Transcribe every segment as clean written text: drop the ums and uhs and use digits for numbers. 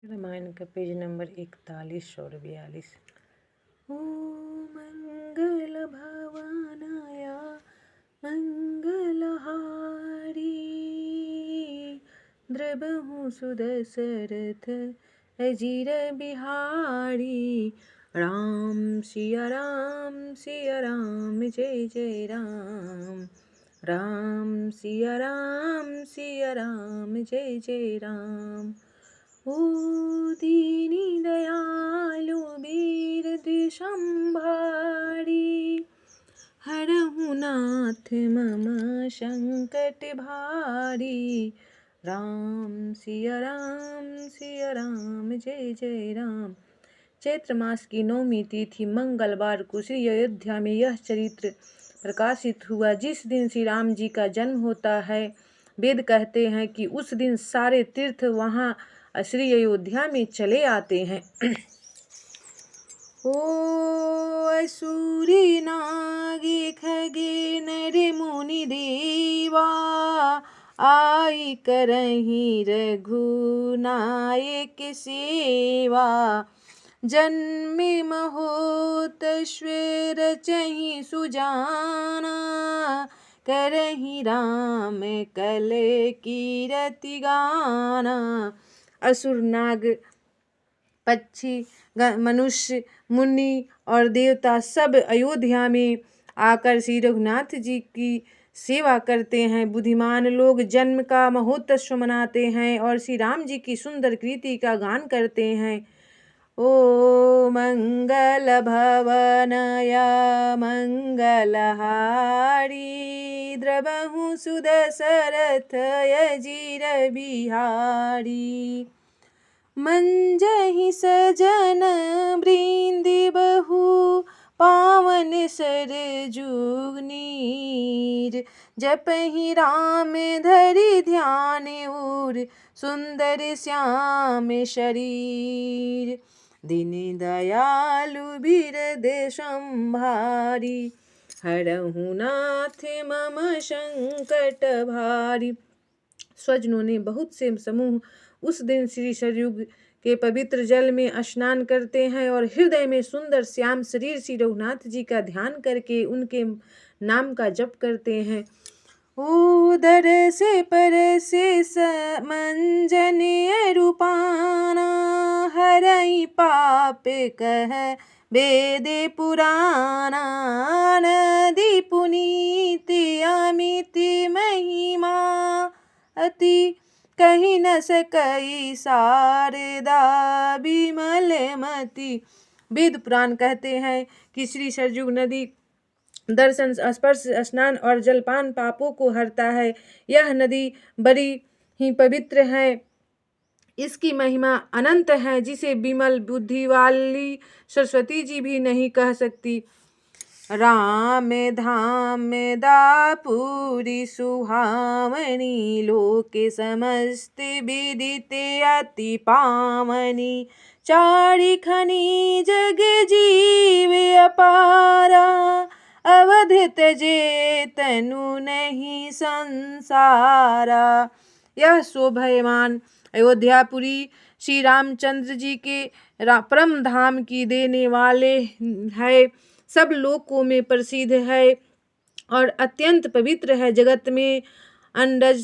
रामायण का page number 41 और 42। ओ मंगल भवनाय मंगलहारी, द्रवहु सुदशरथ अजिर बिहारी। राम सिया राम जय जय राम। राम सिया राम जय जय राम। ओ दीनी दयालु वीर दिशंभारी, हरहु नाथ मम संकट भारी। राम सिया राम जय जय राम। चैत्र मास की 9वीं तिथि मंगलवार को श्री अयोध्या में यह चरित्र प्रकाशित हुआ। जिस दिन श्री राम जी का जन्म होता है, वेद कहते हैं कि उस दिन सारे तीर्थ वहाँ श्री अयोध्या में चले आते हैं। ओ असुरी नागे खगे नर मुनि देवा, आई करहि रघुनायक सेवा। जन्मे महोत स्वेर चहि सुजाना, करहि राम कल कीरति गाना। असुर नाग पक्षी मनुष्य मुनि और देवता सब अयोध्या में आकर श्री रघुनाथ जी की सेवा करते हैं। बुद्धिमान लोग जन्म का महोत्सव मनाते हैं और श्री राम जी की सुंदर कृति का गान करते हैं। ओ मंगल भवनय मंगलहारी, द्रवहु सुदशरथ अजिर बिहारी। मंजहि सजन बृंदि बहु, पावन सरजूनीर। जपहि राम धरि ध्यान उर, सुंदर श्याम शरीर। दीन दयालु बिरद संभारी, हरहु नाथ मम संकट भारी। स्वजनों ने बहुत से समूह उस दिन श्री सरयू के पवित्र जल में स्नान करते हैं और हृदय में सुंदर श्याम शरीर श्री रघुनाथ जी का ध्यान करके उनके नाम का जप करते हैं। उदर से पर से मंजन रूपाना, हरई पाप कह वेद पुराना। नदी पुनीत अमित महिमा, अति कही न सकई शारदा विमल मति। वेद पुराण कहते हैं कि श्री सरयू नदी दर्शन, स्पर्श, स्नान और जलपान पापों को हरता है। यह नदी बड़ी ही पवित्र है। इसकी महिमा अनंत है, जिसे विमल बुद्धि वाली सरस्वती जी भी नहीं कह सकती। राम धाम दापुरी सुहावनी, लोक समस्त विदित अति पावनी। चारि खनि जग जीव अपारा, अवध तजे तनु नहीं संसारा। यह शोभायमान अयोध्यापुरी श्री रामचंद्र जी के परम धाम की देने वाले है। सब लोकों में प्रसिद्ध है और अत्यंत पवित्र है। जगत में अंडज,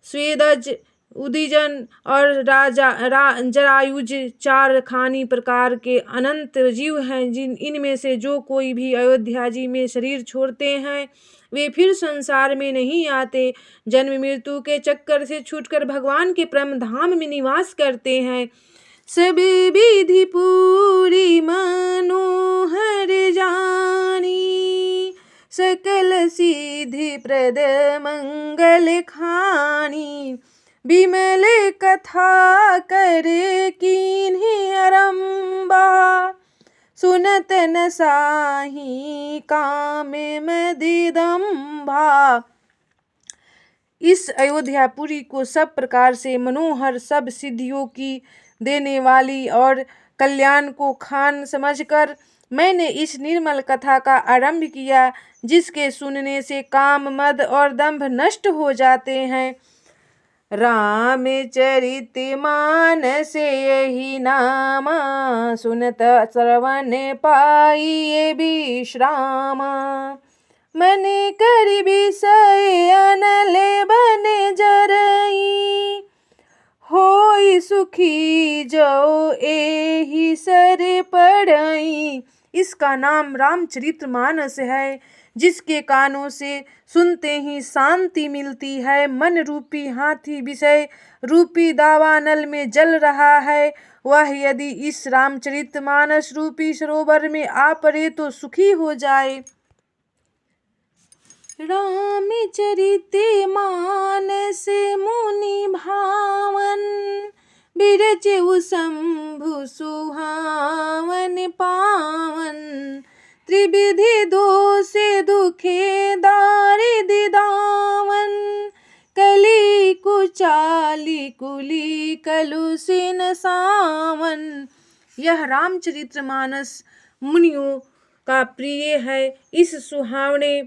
स्वेदज, उदीजन और जरायुज 4 खानी प्रकार के अनंत जीव हैं। इनमें से जो कोई भी अयोध्या जी में शरीर छोड़ते हैं, वे फिर संसार में नहीं आते। जन्म मृत्यु के चक्कर से छूटकर भगवान के परम धाम में निवास करते हैं। सब विधि पूरी मनोहर जानी, सकल सिद्धि प्रद मंगल खानी। विमल कथा कर कीन्ही आरंबा, सुनत न साही काम मदिदंभा। इस अयोध्यापुरी को सब प्रकार से मनोहर, सब सिद्धियों की देने वाली और कल्याण को खान समझकर मैंने इस निर्मल कथा का आरंभ किया, जिसके सुनने से काम, मद और दंभ नष्ट हो जाते हैं। रामचरित मानस यही नामा, सुनत श्रवण पाइए विश्राम। मन कर विषय अनल बन जरई, होई सुखी जो एहि सर पढ़ई। इसका नाम रामचरितमानस है, जिसके कानों से सुनते ही शांति मिलती है। मन रूपी हाथी विषय रूपी दावानल में जल रहा है, वह यदि इस रामचरितमानस रूपी सरोवर में आ पड़े तो सुखी हो जाए। रामचरित मानस मुनि भावन, बिरचउ शंभु सुहावन पावन। त्रिविधि दोष दुखे दारिद्र दावन, कली कुचाली कुली कलुषिन सावन। यह रामचरितमानस मुनियों का प्रिय है। इस सुहावने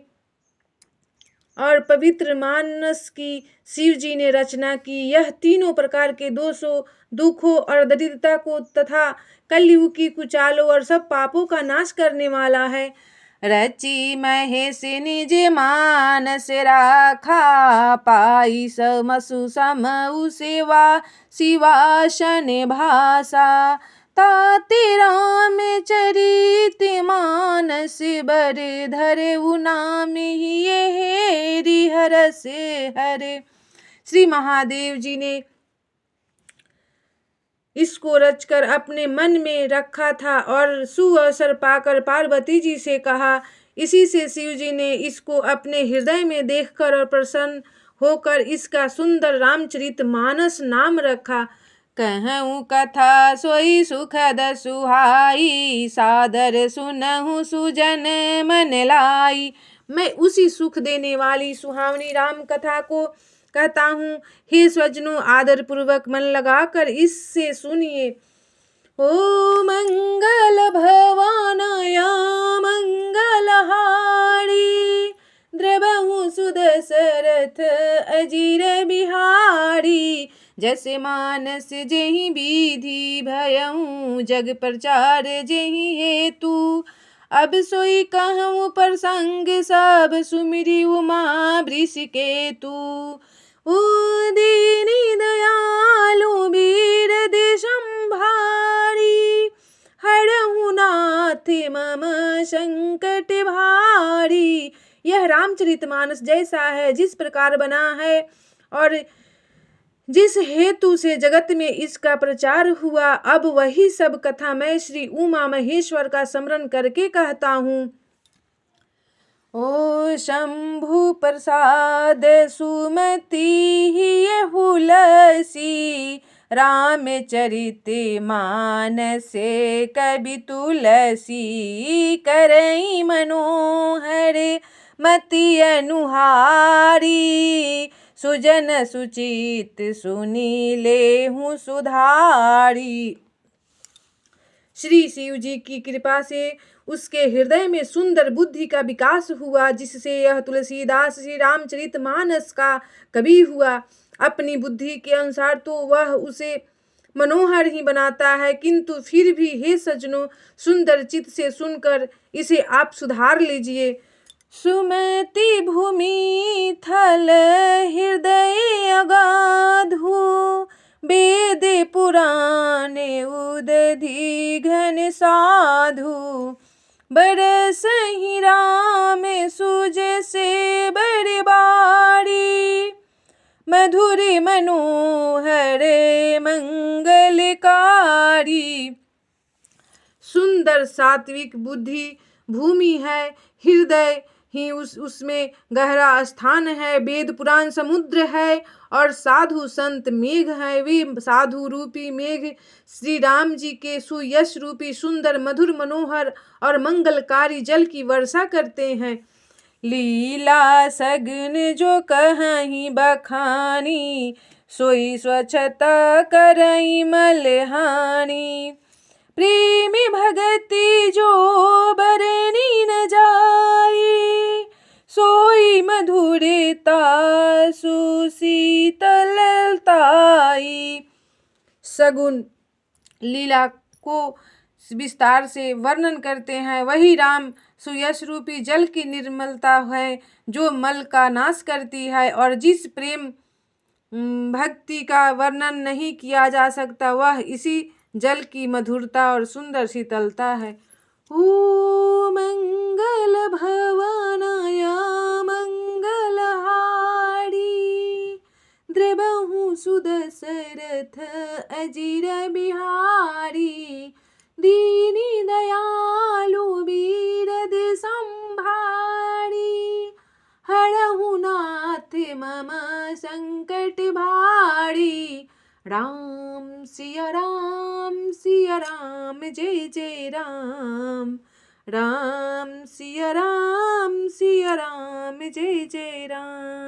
और पवित्र मानस की शिव जी ने रचना की। यह तीनों प्रकार के दोषों, दुखों और दरिद्रता को तथा कलयुग की कुचालों और सब पापों का नाश करने वाला है। रचि महेश निज मानस राखा, पाई समसु समउ सेवा शिवासन भाषा। ताते रामचरित मानस बर धरउ, नाम ही ये हरस हरे। श्री महादेव जी ने इसको रचकर अपने मन में रखा था और सुअवसर पाकर पार्वती जी से कहा। इसी से शिव जी ने इसको अपने हृदय में देखकर और प्रसन्न होकर इसका सुंदर रामचरितमानस नाम रखा। कहूँ कथा सोई सुखद सुहाई, सादर सुनहु सुजन मन लाई। मैं उसी सुख देने वाली सुहावनी राम कथा को कहता हूँ। हे स्वजनों, आदर पूर्वक मन लगाकर इससे सुनिए। ओ मंगल भवानया मंगलहारी, द्रवहु सुदशरथ अजीर बिहारी। जैसे मानस जेहि विधि भयउ, जग प्रचार जेहि हेतु। अब सोई कहूँ प्रसंग सब, सुमिरि उमा वृषिकेतु। दीनी दयालु वीर दिशंभारी, हरहु नाथ मम संकट भारी। यह रामचरितमानस जैसा है, जिस प्रकार बना है और जिस हेतु से जगत में इसका प्रचार हुआ, अब वही सब कथा मैं श्री उमा महेश्वर का स्मरण करके कहता हूँ। ओ शंभु प्रसाद सुमति ये हुलसी, रामचरित मानस कवि तुलसी। करई मनोहर मति अनुहारी, सुजन सुचित सुनी लेहु सुधारी। श्री शिव जी की कृपा से उसके हृदय में सुंदर बुद्धि का विकास हुआ, जिससे यह तुलसीदास श्री रामचरितमानस का कवि हुआ। अपनी बुद्धि के अनुसार तो वह उसे मनोहर ही बनाता है, किंतु फिर भी हे सज्जनों, सुंदर चित्त से सुनकर इसे आप सुधार लीजिए। सुमति भूमि थल हृदय अगाधु, वेद पुराण उदधि घन साधु। बरसहि राम सुज से बड़ बारी, मधुर मनोहर मंगलकारी। सुंदर सात्विक बुद्धि भूमि है, हृदय ही उसमें गहरा स्थान है। वेद पुराण समुद्र है और साधु संत मेघ है। वे साधु रूपी मेघ श्री राम जी के सुयश रूपी सुंदर मधुर मनोहर और मंगलकारी जल की वर्षा करते हैं। लीला सगुन जो कहीं बखानी, सोई स्वच्छता करई मलहानी। प्रेमी भगति जो बरनी न जाई, सोई मधुरता सुशीतल बताई। सगुन लीला को विस्तार से वर्णन करते हैं। वही राम सुयश रूपी जल की निर्मलता है जो मल का नाश करती है, और जिस प्रेम भक्ति का वर्णन नहीं किया जा सकता, वह इसी जल की मधुरता और सुंदर शीतलता है। ओ मंगल भवनाय मंगलहारी, द्रवहु सुदशरथ अजिर बिहारी, दीनी दयालु बीरद संभारी, हरहु नाथ मम संकट भारी। राम सिया राम जय जय राम, राम सिया राम जय जय राम।